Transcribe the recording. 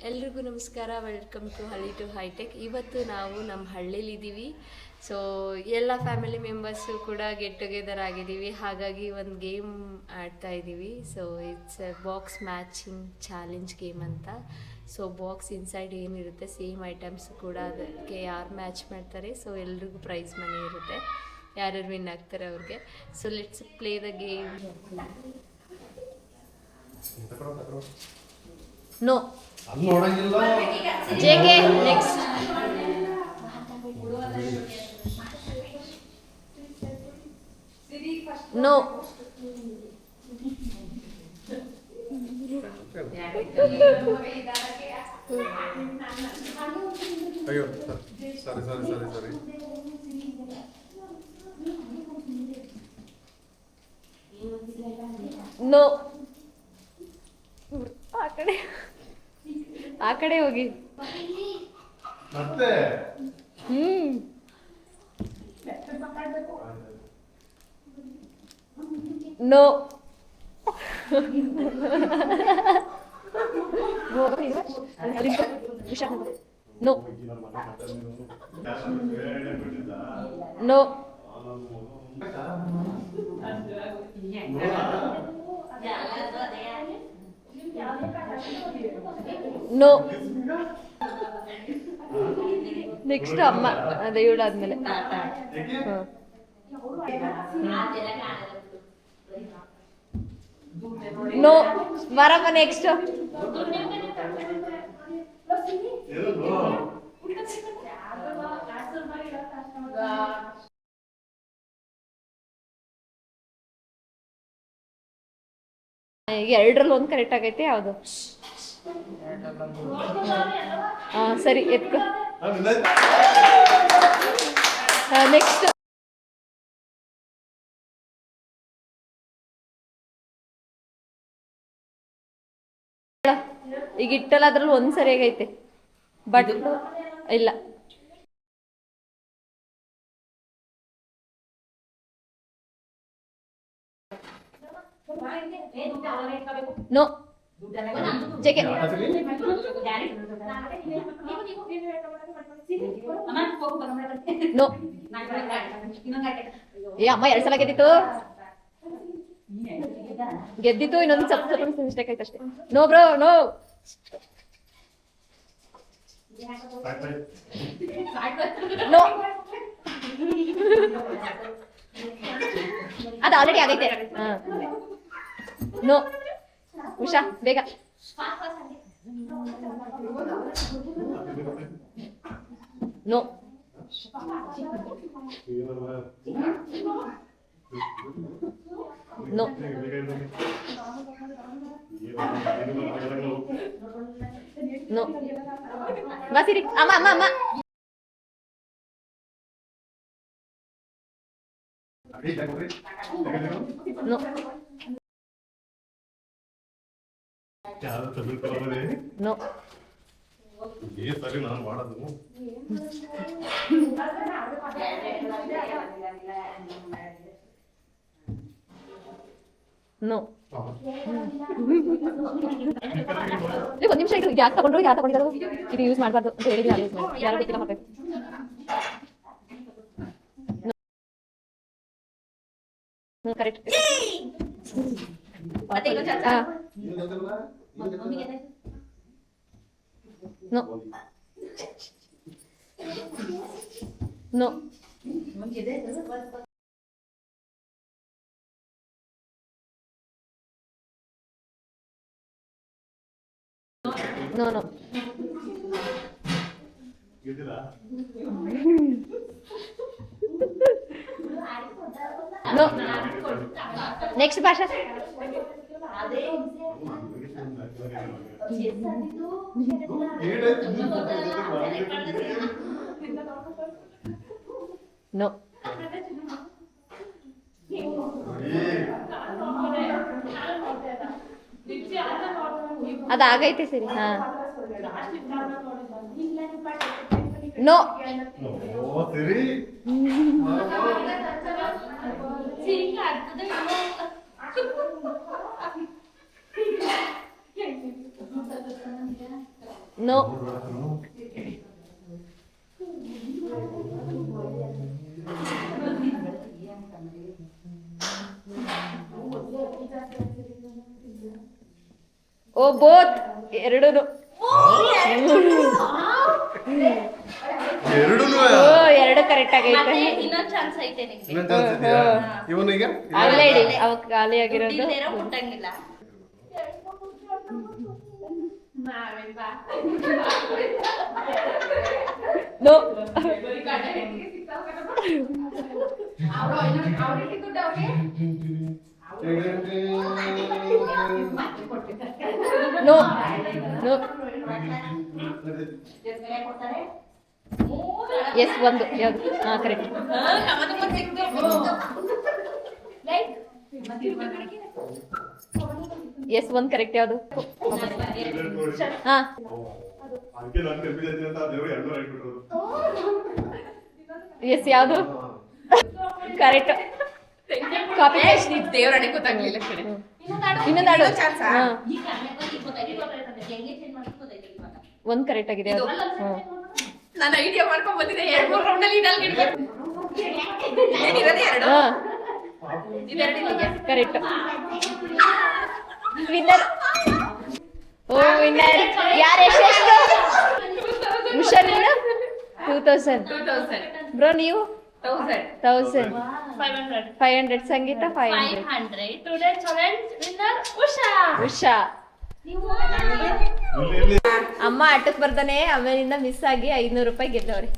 ಎಲ್ರಿಗೂ ನಮಸ್ಕಾರ. Welcome to ಹಳ್ಳಿ ಟು ಹೈಟೆಕ್. ಇವತ್ತು ನಾವು ನಮ್ಮ ಹಳ್ಳಿಲಿದ್ದೀವಿ. ಸೊ ಎಲ್ಲ ಫ್ಯಾಮಿಲಿ ಮೆಂಬರ್ಸು ಕೂಡ ಗೆಟ್ ಟುಗೆದರ್ ಆಗಿದ್ದೀವಿ. ಹಾಗಾಗಿ ಒಂದು ಗೇಮ್ ಆಡ್ತಾ ಇದ್ದೀವಿ. So it's box matching challenge game ಅಂತ. ಸೊ ಬಾಕ್ಸ್ ಇನ್ಸೈಡ್ ಏನಿರುತ್ತೆ ಸೇಮ್ ಐಟಮ್ಸ್ ಕೂಡ ಅದಕ್ಕೆ ಯಾರು ಮ್ಯಾಚ್ ಮಾಡ್ತಾರೆ ಸೊ ಎಲ್ರಿಗೂ ಪ್ರೈಸ್ ಮನಿ ಇರುತ್ತೆ. ಯಾರ್ಯಾರು ವಿನ್ ಆಗ್ತಾರೆ ಅವ್ರಿಗೆ. So let's play the game. No JK next. No ಅಯ್ಯೋ ಸಾರಿ ಸಾರಿ ಸಾರಿ ಸಾರಿ ನೋ ಆ ಕಡೆ ಹೋಗಿ. ಮತ್ತೆ no no no no next ಅಮ್ಮ ಅದೇ ಇವಳಾದ್ಮೇಲೆ. No ಬರಮ್ಮ next. ಈಗ ಎರಡರಲ್ಲಿ ಒಂದು ಕರೆಕ್ಟ್ ಆಗೈತೆ. ಯಾವುದು? ಸರಿ ಎತ್ಕೊ. ನೆಕ್ಸ್ಟ್ ಈಗ ಇಟ್ಟಲ್ಲ ಅದ್ರಲ್ಲಿ ಒಂದು ಸರಿಯಾಗೈತೆ ಬಟ್ ಇಲ್ಲ. No JK no. ಏ ಅಮ್ಮ 2 ಸಲ ಗೆದ್ದಿತ್ತು ಇನ್ನೊಂದು ಸ್ವಲ್ಪ ಮಿಸ್ಟೇಕ್ ಆಯ್ತು ಅಷ್ಟೇ. No bro no. ನೋ ಅದು ಆಲ್ರೆಡಿ ಆಗೈತೆ. ನೋ ಉಷಾ ಬೇಗ. ನೋ ನೋ ನೋ ಬಸಿರಿ ಅಮ್ಮ ಅಮ್ಮ ಅಮ್ಮ. ನೋ ನೋ ಸರಿ ನಾನು ಮಾಡೋದು ನೋ. ಒಂದು ನಿಮಿಷ ಇದು ಯಾಕೆ ತಗೊಂಡ್ರು ಯಾರು ತಗೊಂಡಿದ್ರು ಇದು ಯೂಸ್ ಮಾಡಬಾರ್ದು ಅಂತ ಹೇಳಿದ್ರೆ ಯಾರು ಯೂಸ್ ಮಾಡಿ ಯಾರು ಗೊತ್ತಿಲ್ಲ ಮಾಡ್ಬೇಕು. Correct. No no no no no next ಭಾಷಾ. ನೋ ಅದಾಗೈತೆ ಸರಿ. ಹಾ ನೋ ಸರಿ ನೋ. ಓ ಬೋತ್ ಎರಡೂ. ಎರಡೂ ಎರಡು ಕರೆಕ್ಟ್ ಆಗೈತೆ. ಇನ್ನೊಂದ್ ಚಾನ್ಸ್ ಐತೆ ನಿಮ್ಗೆ. ಇನ್ನೊಂದ್ ಚಾನ್ಸ್ ಇದೆಯಾ ಇವನಿಗೆ ಅಲ್ಲೇ ಇಡಿ ಅವ ಖಾಲಿ ಆಗಿರೋದು. ದುಡ್ಡಿಲ್ದೇರೋ ಮುಟ್ಟಂಗಿಲ್ಲ. ನೋ. No no. ಎಸ್ ಒಂದು ಯಾವುದು? ಹಾ ಕರೆಕ್ಟ್. ಎಸ್ ಒಂದು ಕರೆಕ್ಟ್ ಯಾವುದು? ಹಾ ಅದಕ್ಕೆ ನಾನು ಕನ್ಫ್ಯೂಸ್ ಅಂತ ದೇವರು ಎರಡು ರೈಟ್ ಬಿಟ್ರು. ಎಸ್ ಯಾವುದು? ಕರೆಕ್ಟ್. Copy paste. ದೇವರಣೆ ಗೊತ್ತಾಗ್ಲಿಲ್ಲ ಕಡೆ. ಇನ್ನೊಂದು ಆಡು. ಹಾ ಗೊತ್ತಾಯ್ತು. ಒಂದು ಕರೆಕ್ಟ್ ಆಗಿದೆ ಅದು. ನಾನು ಐಡಿಯಾ ಮಾಡ್ಕೊಂಡ್ ಬಂದಿದ್ದೆ 2-3 ರೌಂಡ್ ಅಲ್ಲಿ ಇಡಲ್ ಏನಿರೋದೇ ಎರಡು. ಹಾ ಇದೆರಡು ಇಲ್ಲಿಗೆ. ಕರೆಕ್ಟ್. ವಿನ್ನರ್. ಓ ವಿನ್ನರ್ ಯಾರು? ಎಷ್ಟೆಷ್ಟು? ಹುಷಾರಿಲ್ಲ. 2000. 2000. ಬ್ರೋ ನೀವು? 1000. 1000. 500. 500. ಸಂಗೀತ 500. 500. Today challenge winner Usha. Usha. ಇಲ್ಲಿ ಅಮ್ಮ ಆಟಕ್ಕೆ ಬರ್ತಾನೆ ಆಮೇಲಿಂದ ಮಿಸ್ ಆಗಿ 500 ರೂಪಾಯಿ ಗೆದ್ದವ್ರೆ.